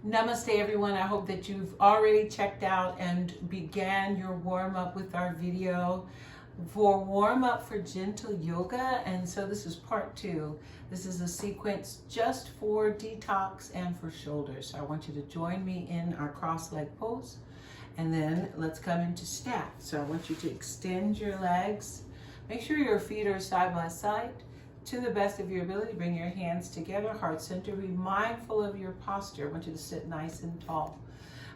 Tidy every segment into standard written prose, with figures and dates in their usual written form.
Namaste, everyone. I hope that you've already checked out and began your warm-up with our video for warm-up for gentle yoga. And so this is part 2. This is a sequence just for detox and for shoulders. So I want you to join me in our cross-leg pose. And then let's come into staff. So I want you to extend your legs. Make sure your feet are side by side. To the best of your ability, bring your hands together, heart center. Be mindful of your posture. I want you to sit nice and tall.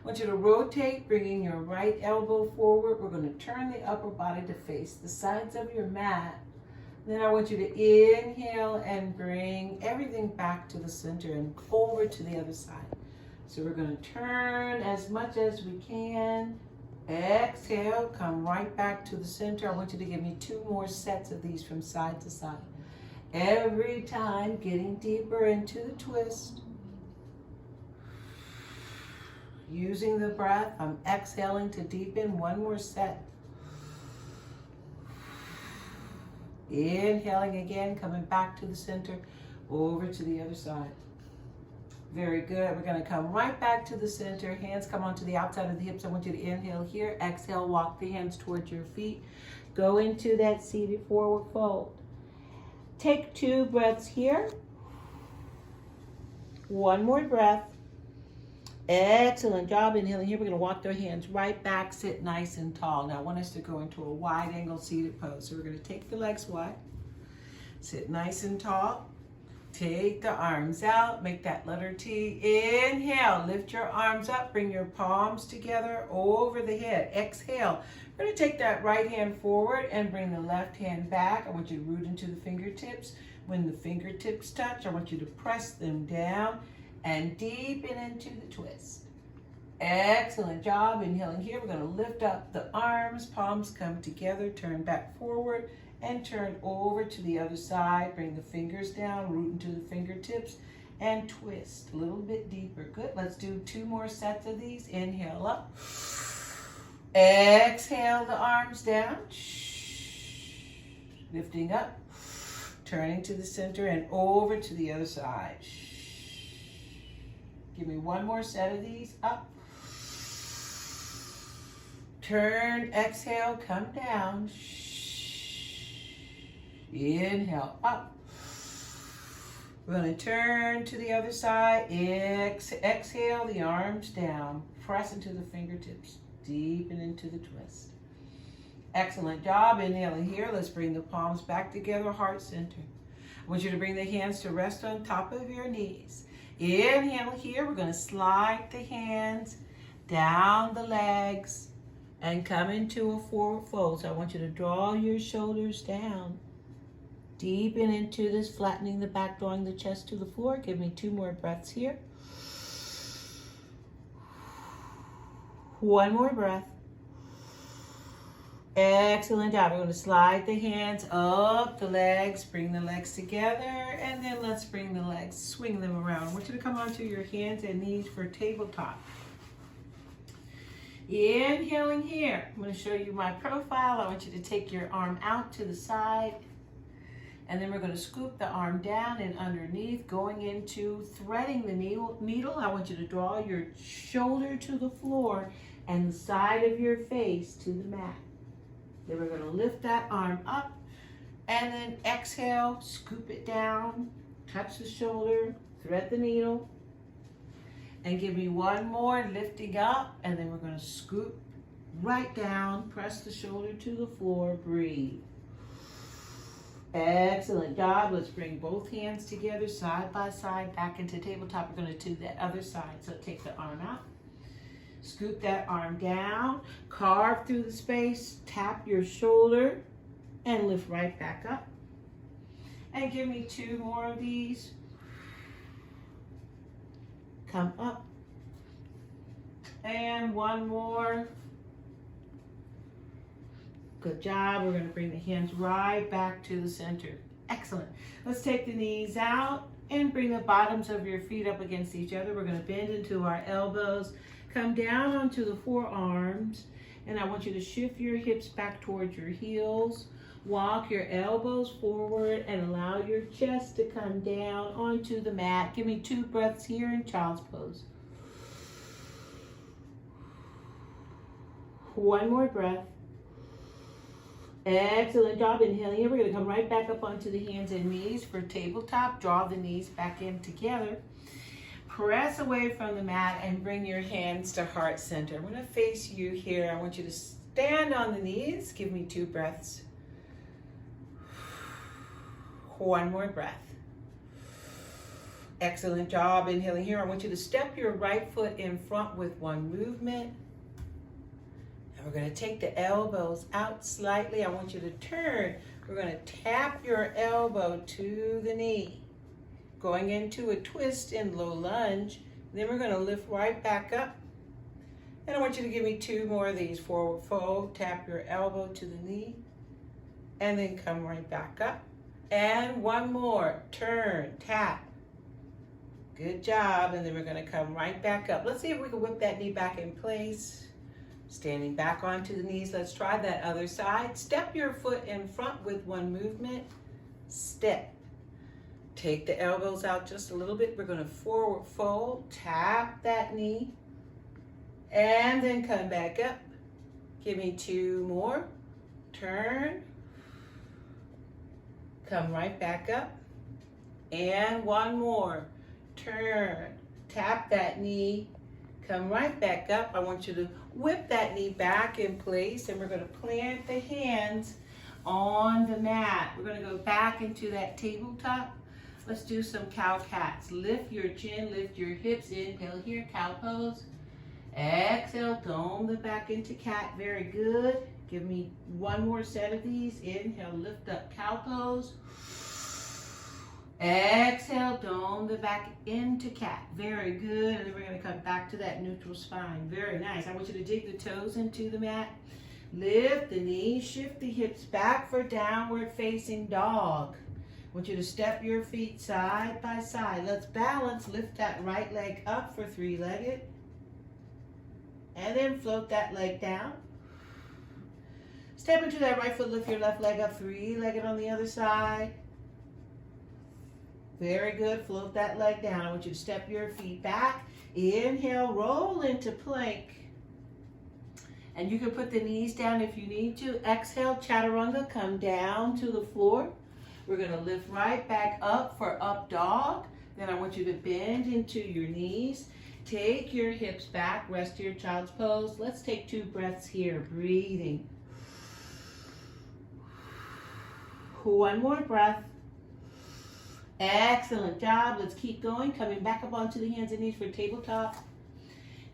I want you to rotate, bringing your right elbow forward. We're going to turn the upper body to face the sides of your mat. Then I want you to inhale and bring everything back to the center and over to the other side. So we're going to turn as much as we can. Exhale, come right back to the center. I want you to give me 2 more sets of these from side to side. Every time, getting deeper into the twist. Using the breath, I'm exhaling to deepen. 1 more set. Inhaling again, coming back to the center, over to the other side. Very good. We're going to come right back to the center. Hands come onto the outside of the hips. I want you to inhale here. Exhale, walk the hands towards your feet. Go into that seated forward fold. Take 2 breaths here. 1 more breath. Excellent job. Inhaling here. We're going to walk their hands right back, sit nice and tall. Now I want us to go into a wide angle seated pose. So we're going to take the legs wide. Sit nice and tall. Take the arms out. Make that letter T. Inhale. Lift your arms up. Bring your palms together over the head. Exhale. We're going to take that right hand forward and bring the left hand back. I want you to root into the fingertips. When the fingertips touch, I want you to press them down and deepen into the twist. Excellent job. Inhaling here. We're going to lift up the arms. Palms come together. Turn back forward and turn over to the other side. Bring the fingers down. Root into the fingertips and twist a little bit deeper. Good. Let's do 2 more sets of these. Inhale up. Exhale the arms down. Lifting up. Turning to the center and over to the other side. Give me 1 more set of these. Up. Turn, exhale, come down. Inhale, up. We're going to turn to the other side. Exhale the arms down. Press into the fingertips. Deepen into the twist. Excellent job. Inhaling here. Let's bring the palms back together, heart center. I want you to bring the hands to rest on top of your knees. Inhale here. We're going to slide the hands down the legs and come into a forward fold. So I want you to draw your shoulders down. Deepen into this, flattening the back, drawing the chest to the floor. Give me 2 more breaths here. 1 more breath. Excellent job. We're going to slide the hands up the legs, bring the legs together, and then let's bring the legs, swing them around. I want you to come onto your hands and knees for tabletop. Inhaling here. I'm going to show you my profile. I want you to take your arm out to the side, and then we're going to scoop the arm down and underneath, going into threading the needle. I want you to draw your shoulder to the floor and the side of your face to the mat. Then we're going to lift that arm up and then exhale, scoop it down, touch the shoulder, thread the needle, and give me 1 more, lifting up, and then we're going to scoop right down, press the shoulder to the floor, breathe. Excellent job. Let's bring both hands together, side by side, back into tabletop. We're going to do the other side. So take the arm out. Scoop that arm down, carve through the space, tap your shoulder, and lift right back up. And give me 2 more of these. Come up. And 1 more. Good job. We're going to bring the hands right back to the center. Excellent. Let's take the knees out and bring the bottoms of your feet up against each other. We're going to bend into our elbows. Come down onto the forearms, and I want you to shift your hips back towards your heels. Walk your elbows forward and allow your chest to come down onto the mat. Give me 2 breaths here in child's pose. One more breath. Excellent job. Inhaling here. We're going to come right back up onto the hands and knees for tabletop. Draw the knees back in together. Press away from the mat and bring your hands to heart center. I'm going to face you here. I want you to stand on the knees. Give me 2 breaths. One more breath. Excellent job. Inhaling here. I want you to step your right foot in front with 1 movement. And we're going to take the elbows out slightly. I want you to turn. We're going to tap your elbow to the knee. Going into a twist in low lunge. Then we're going to lift right back up. And I want you to give me 2 more of these. Forward fold, tap your elbow to the knee. And then come right back up. And 1 more. Turn, tap. Good job. And then we're going to come right back up. Let's see if we can whip that knee back in place. Standing back onto the knees. Let's try that other side. Step your foot in front with 1 movement. Step. Take the elbows out just a little bit. We're going to forward fold, tap that knee, and then come back up. Give me 2 more. Turn. Come right back up. And 1 more. Turn. Tap that knee. Come right back up. I want you to whip that knee back in place, and we're going to plant the hands on the mat. We're going to go back into that tabletop. Let's do some cow cats. Lift your chin, lift your hips. Inhale here, cow pose. Exhale, dome the back into cat. Very good. Give me 1 more set of these. Inhale, lift up, cow pose. Exhale, dome the back into cat. Very good. And then we're going to come back to that neutral spine. Very nice. I want you to dig the toes into the mat. Lift the knees, shift the hips back for downward facing dog. I want you to step your feet side by side. Let's balance. Lift that right leg up for 3-legged. And then float that leg down. Step into that right foot. Lift your left leg up. 3-legged on the other side. Very good. Float that leg down. I want you to step your feet back. Inhale. Roll into plank. And you can put the knees down if you need to. Exhale. Chaturanga. Come down to the floor. We're going to lift right back up for up dog. Then I want you to bend into your knees. Take your hips back. Rest your child's pose. Let's take 2 breaths here. Breathing. 1 more breath. Excellent job. Let's keep going. Coming back up onto the hands and knees for tabletop.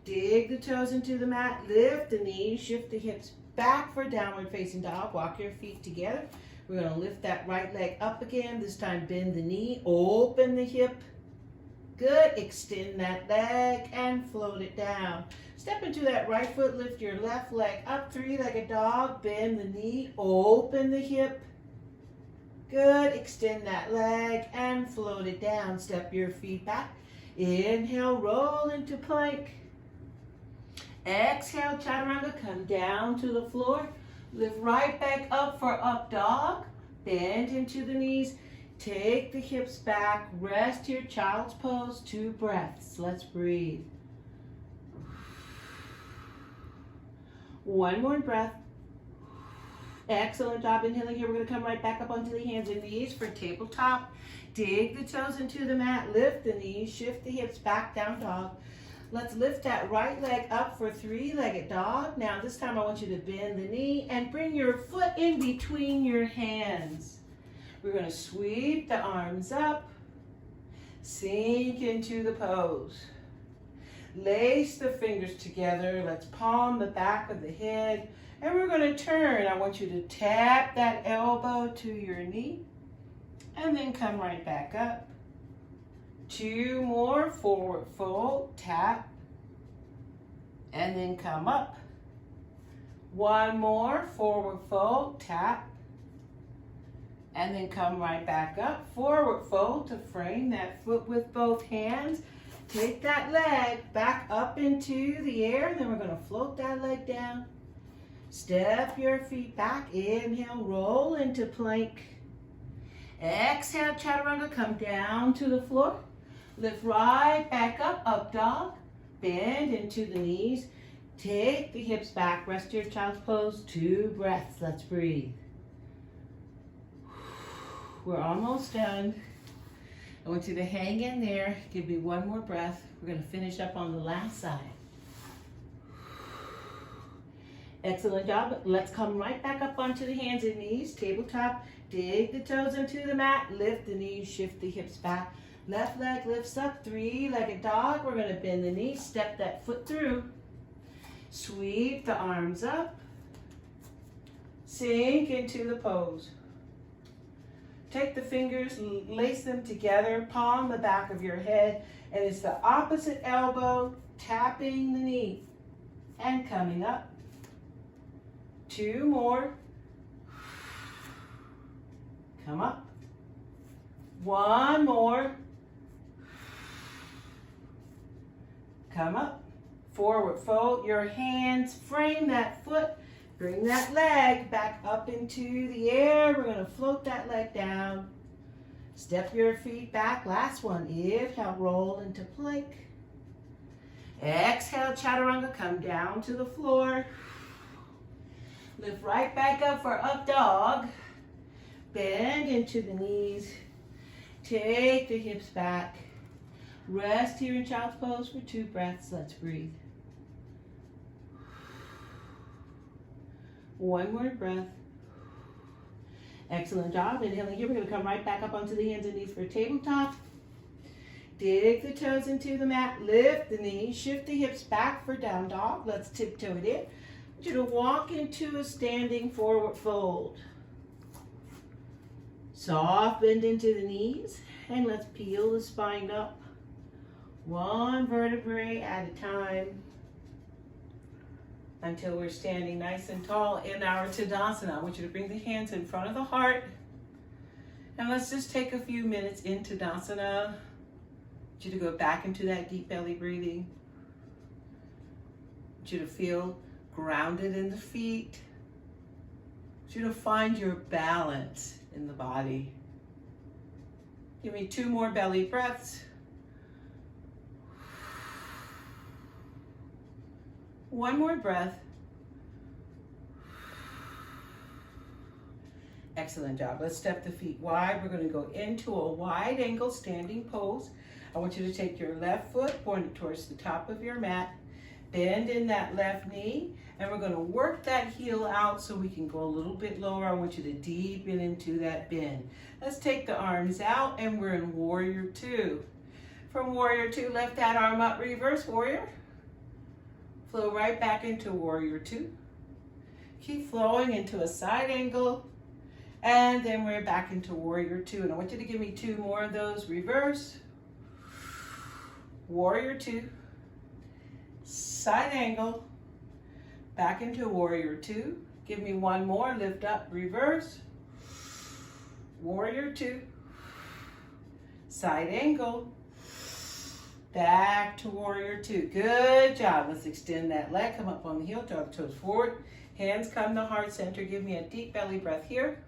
Dig the toes into the mat. Lift the knees. Shift the hips back for downward facing dog. Walk your feet together. We're going to lift that right leg up again. This time bend the knee, open the hip. Good. Extend that leg and float it down. Step into that right foot, lift your left leg up, 3-legged dog. Bend the knee, open the hip. Good. Extend that leg and float it down. Step your feet back. Inhale, roll into plank. Exhale, chaturanga, come down to the floor. Lift right back up for up dog. Bend into the knees. Take the hips back. Rest your child's pose. 2 breaths. Let's breathe. 1 more breath. Excellent job inhaling here. We're going to come right back up onto the hands and knees for tabletop. Dig the toes into the mat. Lift the knees. Shift the hips back, down dog. Let's lift that right leg up for 3-legged dog. Now this time I want you to bend the knee and bring your foot in between your hands. We're going to sweep the arms up. Sink into the pose. Lace the fingers together. Let's palm the back of the head. And we're going to turn. I want you to tap that elbow to your knee. And then come right back up. 2 more. Forward fold. Tap. And then come up. 1 more. Forward fold. Tap. And then come right back up. Forward fold to frame that foot with both hands. Take that leg back up into the air. Then we're going to float that leg down. Step your feet back. Inhale, roll into plank. Exhale, chaturanga, come down to the floor. Lift right back up dog. Bend into the knees. Take the hips back, rest your child's pose, 2 breaths, let's breathe. We're almost done. I want you to hang in there, give me 1 more breath. We're gonna finish up on the last side. Excellent job. Let's come right back up onto the hands and knees, tabletop. Dig the toes into the mat, lift the knees, shift the hips back. Left leg lifts up, 3-legged dog. We're gonna bend the knees, step that foot through. Sweep the arms up. Sink into the pose. Take the fingers, lace them together, palm the back of your head, and it's the opposite elbow, tapping the knee, and coming up. 2 more. Come up. 1 more. Come up. Forward fold your hands, frame that foot, bring that leg back up into the air. We're going to float that leg down. Step your feet back. Last one. Inhale, roll into plank. Exhale, chaturanga, come down to the floor. Lift right back up for up dog. Bend into the knees. Take the hips back. Rest here in child's pose for 2 breaths. Let's breathe. 1 more breath. Excellent job. Inhaling here, we're going to come right back up onto the hands and knees for tabletop. Dig the toes into the mat. Lift the knees. Shift the hips back for down dog. Let's tiptoe it in. I want you to walk into a standing forward fold. Soft bend into the knees. And let's peel the spine up. 1 vertebrae at a time, until we're standing nice and tall in our Tadasana. I want you to bring the hands in front of the heart. And let's just take a few minutes in Tadasana. I want you to go back into that deep belly breathing. I want you to feel grounded in the feet. I want you to find your balance in the body. Give me 2 more belly breaths. 1 more breath. Excellent job. Let's step the feet wide. We're going to go into a wide angle standing pose. I want you to take your left foot, point it towards the top of your mat. Bend in that left knee, and we're going to work that heel out so we can go a little bit lower. I want you to deepen into that bend. Let's take the arms out, and we're in Warrior 2. From Warrior 2, lift that arm up, reverse Warrior. Flow right back into Warrior 2. Keep flowing into a side angle. And then we're back into Warrior 2. And I want you to give me 2 more of those. Reverse. Warrior 2. Side angle. Back into Warrior 2. Give me 1 more. Lift up. Reverse. Warrior 2. Side angle. Back to Warrior 2. Good job. Let's extend that leg. Come up on the heel. Draw the toes forward. Hands come to heart center. Give me a deep belly breath here.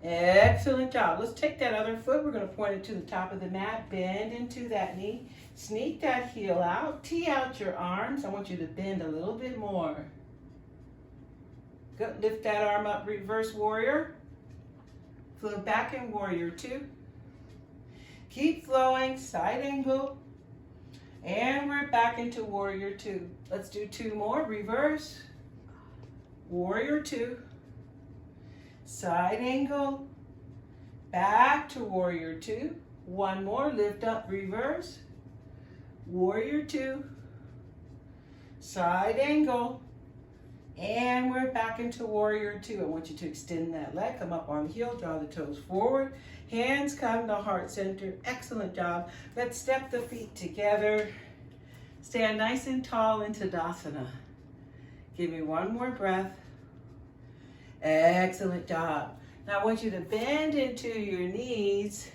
Excellent job. Let's take that other foot. We're going to point it to the top of the mat. Bend into that knee. Sneak that heel out. Tee out your arms. I want you to bend a little bit more. Good. Lift that arm up. Reverse Warrior. Flow back in Warrior 2. Keep flowing, side angle, and we're back into Warrior 2. Let's do 2 more. Reverse, Warrior 2, side angle, back to Warrior 2. 1 more. Lift up, reverse, Warrior 2, side angle, and we're back into Warrior 2. I want you to extend that leg, come up on the heel, draw the toes forward. Hands come to heart center. Excellent job. Let's step the feet together. Stand nice and tall in Tadasana. Give me 1 more breath. Excellent job. Now I want you to bend into your knees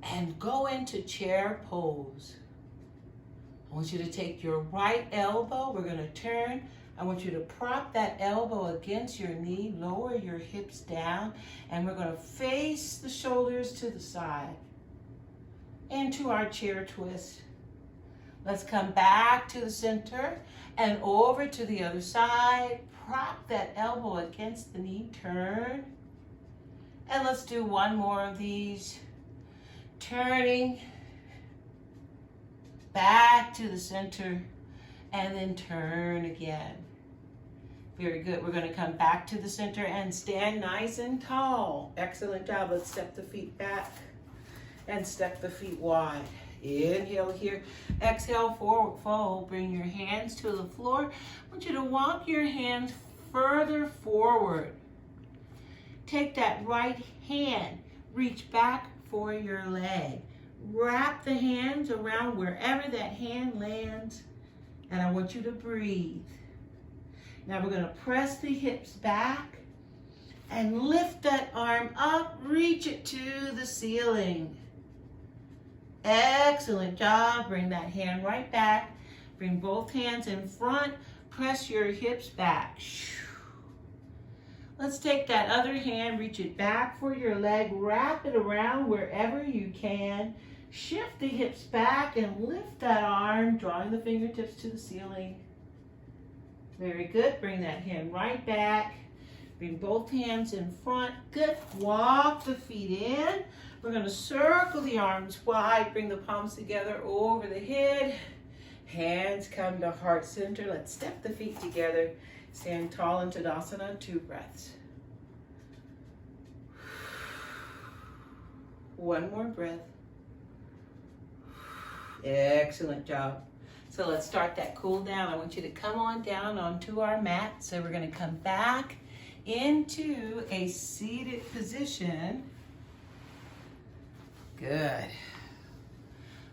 and go into chair pose. I want you to take your right elbow. We're going to turn. I want you to prop that elbow against your knee, lower your hips down, and we're going to face the shoulders to the side into our chair twist. Let's come back to the center and over to the other side. Prop that elbow against the knee, turn. And let's do one more of these. Turning back to the center and then turn again. Very good. We're going to come back to the center and stand nice and tall. Excellent job. Let's step the feet back and step the feet wide. Inhale here. Exhale, forward fold. Bring your hands to the floor. I want you to walk your hands further forward. Take that right hand. Reach back for your leg. Wrap the hands around wherever that hand lands. And I want you to breathe. Now we're going to press the hips back and lift that arm up. Reach it to the ceiling. Excellent job. Bring that hand right back. Bring both hands in front. Press your hips back. Let's take that other hand, reach it back for your leg, wrap it around wherever you can. Shift the hips back and lift that arm, drawing the fingertips to the ceiling. Very good. Bring that hand right back. Bring both hands in front. Good. Walk the feet in. We're going to circle the arms wide. Bring the palms together over the head. Hands come to heart center. Let's step the feet together. Stand tall in Tadasana, 2 breaths. One more breath. Excellent job. So let's start that cool down. I want you to come on down onto our mat. So we're going to come back into a seated position. Good.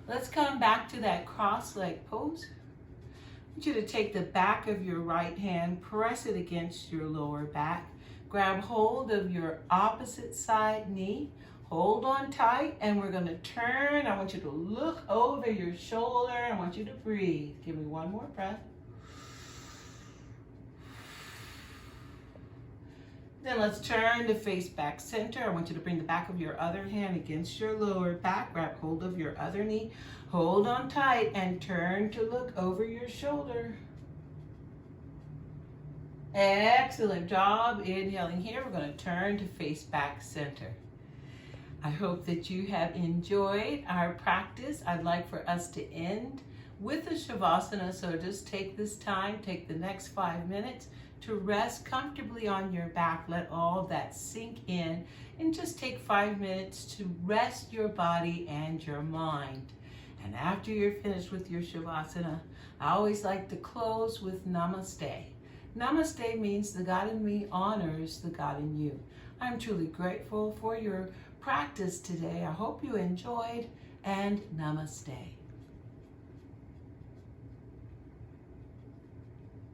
Let's come back to that cross-leg pose. I want you to take the back of your right hand, press it against your lower back. Grab hold of your opposite side knee. Hold on tight, and we're going to turn. I want you to look over your shoulder. I want you to breathe. Give me one more breath. Then let's turn to face back center. I want you to bring the back of your other hand against your lower back. Grab hold of your other knee. Hold on tight and turn to look over your shoulder. Excellent job. Inhaling here, we're going to turn to face back center. I hope that you have enjoyed our practice. I'd like for us to end with a Shavasana, so just take this time, take the next 5 minutes to rest comfortably on your back. Let all of that sink in, and just take 5 minutes to rest your body and your mind. And after you're finished with your Shavasana, I always like to close with Namaste. Namaste means the God in me honors the God in you. I'm truly grateful for your practice today. I hope you enjoyed, and Namaste.